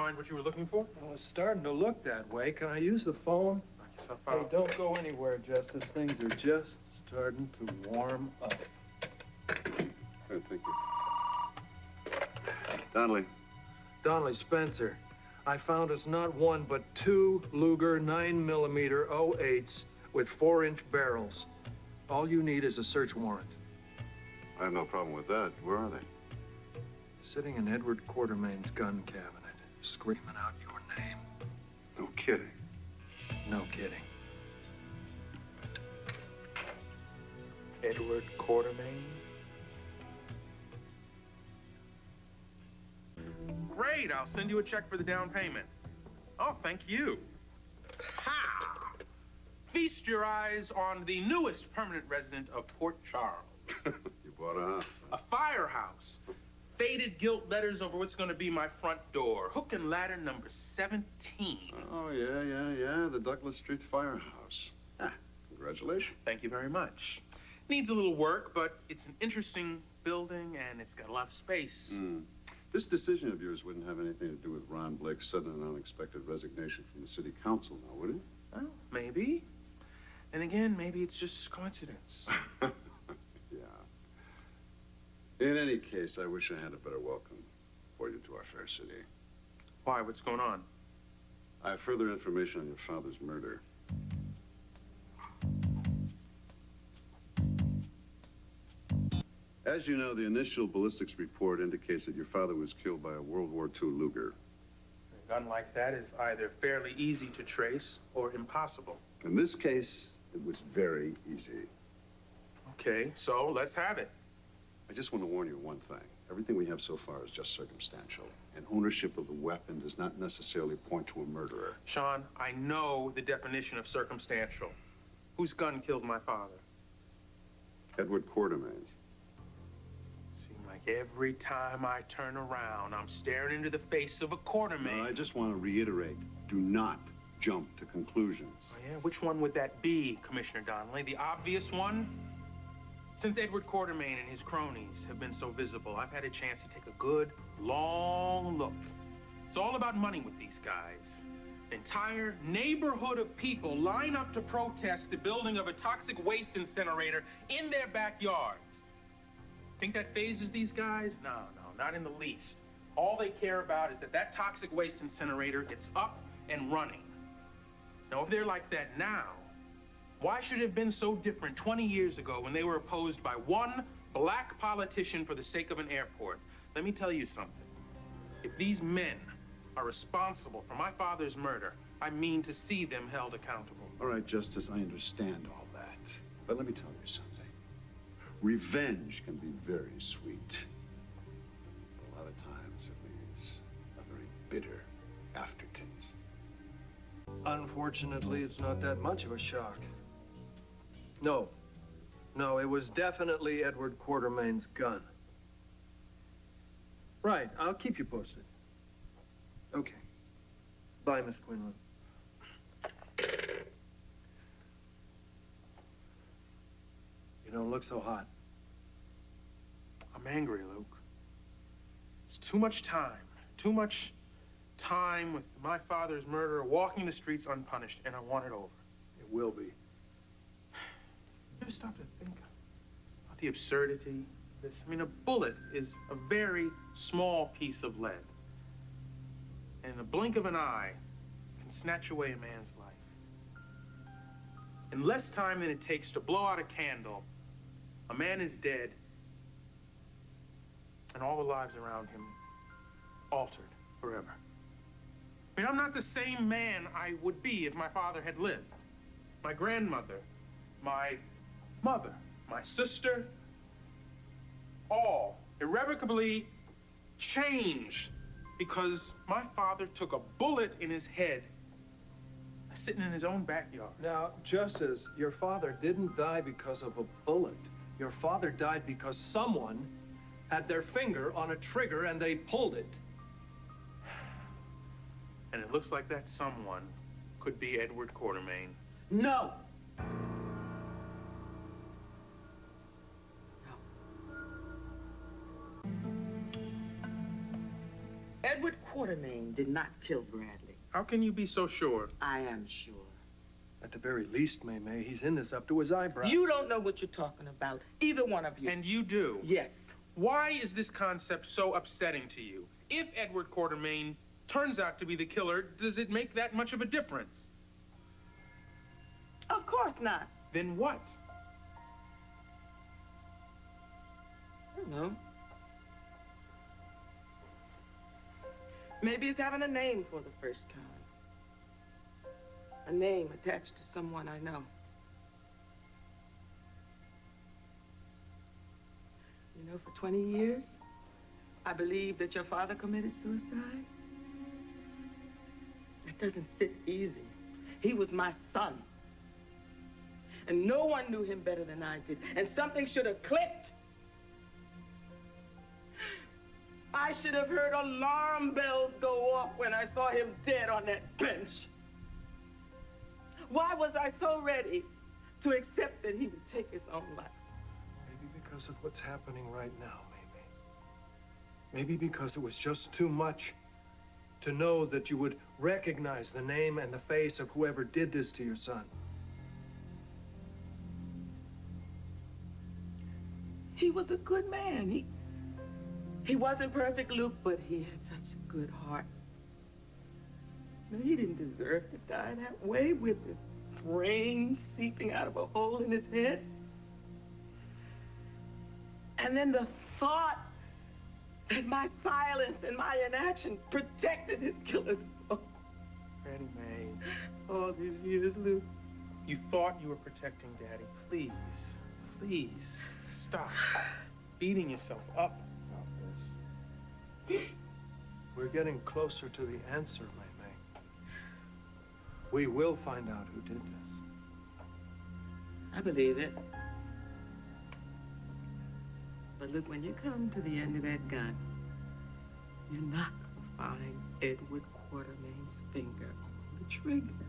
find what you were looking for? Well, it's starting to look that way. Can I use the phone? Knock yourself Hey, out. don't go anywhere, Justus. Things are just starting to warm up. Oh, thank you. Donnelly. Donnelly, Spencer. I found us not one, but two Luger 9mm 08s with 4-inch barrels. All you need is a search warrant. I have no problem with that. Where are they? Sitting in Edward Quartermaine's gun cabinet, screaming out your name. No kidding. No kidding. Edward Quartermaine? Great, I'll send you a check for the down payment. Oh, thank you. Ha! Feast your eyes on the newest permanent resident of Port Charles. You bought a house. A firehouse. Faded gilt letters over what's going to be my front door. Hook and ladder number 17. Oh, yeah. The Douglas Street Firehouse. Ah, congratulations. Thank you very much. Needs a little work, but it's an interesting building, and it's got a lot of space. This decision of yours wouldn't have anything to do with Ron Blake's sudden and unexpected resignation from the city council now, would it? Well, maybe. And again, maybe it's just coincidence. Yeah. In any case, I wish I had a better welcome for you to our fair city. Why? What's going on? I have further information on your father's murder. As you know, the initial ballistics report indicates that your father was killed by a World War II Luger. A gun like that is either fairly easy to trace or impossible. In this case, it was very easy. Okay, so let's have it. I just want to warn you of one thing. Everything we have so far is just circumstantial, and ownership of the weapon does not necessarily point to a murderer. Sean, I know the definition of circumstantial. Whose gun killed my father? Edward Quartermaine's. Seems like every time I turn around, I'm staring into the face of a Quartermaine. I just want to reiterate, do not jump to conclusions. Oh, yeah? Which one would that be, Commissioner Donnelly? The obvious one? Since Edward Quartermaine and his cronies have been so visible, I've had a chance to take a good, long look. It's all about money with these guys. An entire neighborhood of people line up to protest the building of a toxic waste incinerator in their backyards. Think that phases these guys? No, not in the least. All they care about is that that toxic waste incinerator gets up and running. Now, if they're like that now, why should it have been so different 20 years ago when they were opposed by one black politician for the sake of an airport? Let me tell you something. If these men are responsible for my father's murder, I mean to see them held accountable. All right, Justus, I understand all that. But let me tell you something. Revenge can be very sweet. A lot of times it leaves a very bitter aftertaste. Unfortunately, it's not that much of a shock. No, it was definitely Edward Quartermaine's gun. Right, I'll keep you posted. Okay. Bye, Miss Quinlan. You don't look so hot. I'm angry, Luke. It's too much time with my father's murderer walking the streets unpunished, and I want it over. It will be. You ever stop to think about the absurdity of this? I mean, a bullet is a very small piece of lead. And in the blink of an eye, can snatch away a man's life. In less time than it takes to blow out a candle, a man is dead, and all the lives around him altered forever. I mean, I'm not the same man I would be if my father had lived. My grandmother, my mother, my sister, all irrevocably changed because my father took a bullet in his head sitting in his own backyard. Now, Justus, your father didn't die because of a bullet. Your father died because someone had their finger on a trigger and they pulled it. And it looks like that someone could be Edward Quartermaine. No! Edward Quartermaine did not kill Bradley. How can you be so sure? I am sure. At the very least, May, he's in this up to his eyebrows. You don't know what you're talking about, either one of you. And you do? Yes. Why is this concept so upsetting to you? If Edward Quartermaine turns out to be the killer, does it make that much of a difference? Of course not. Then what? I don't know. Maybe it's having a name for the first time. A name attached to someone I know. You know, for 20 years, I believed that your father committed suicide. That doesn't sit easy. He was my son. And no one knew him better than I did. And something should have clicked. I should have heard alarm bells go off when I saw him dead on that bench. Why was I so ready to accept that he would take his own life? Maybe because of what's happening right now, Maybe because it was just too much to know that you would recognize the name and the face of whoever did this to your son. He was a good man. He wasn't perfect, Luke, but he had such a good heart. No, he didn't deserve to die that way with his brain seeping out of a hole in his head. And then the thought that my silence and my inaction protected his killer's soul. Granny May. All these years, Luke. You thought you were protecting Daddy. Please, please, stop beating yourself up about this. We're getting closer to the answer, May. We will find out who did this. I believe it. But look, when you come to the end of that gun, you're not going to find Edward Quartermaine's finger on the trigger.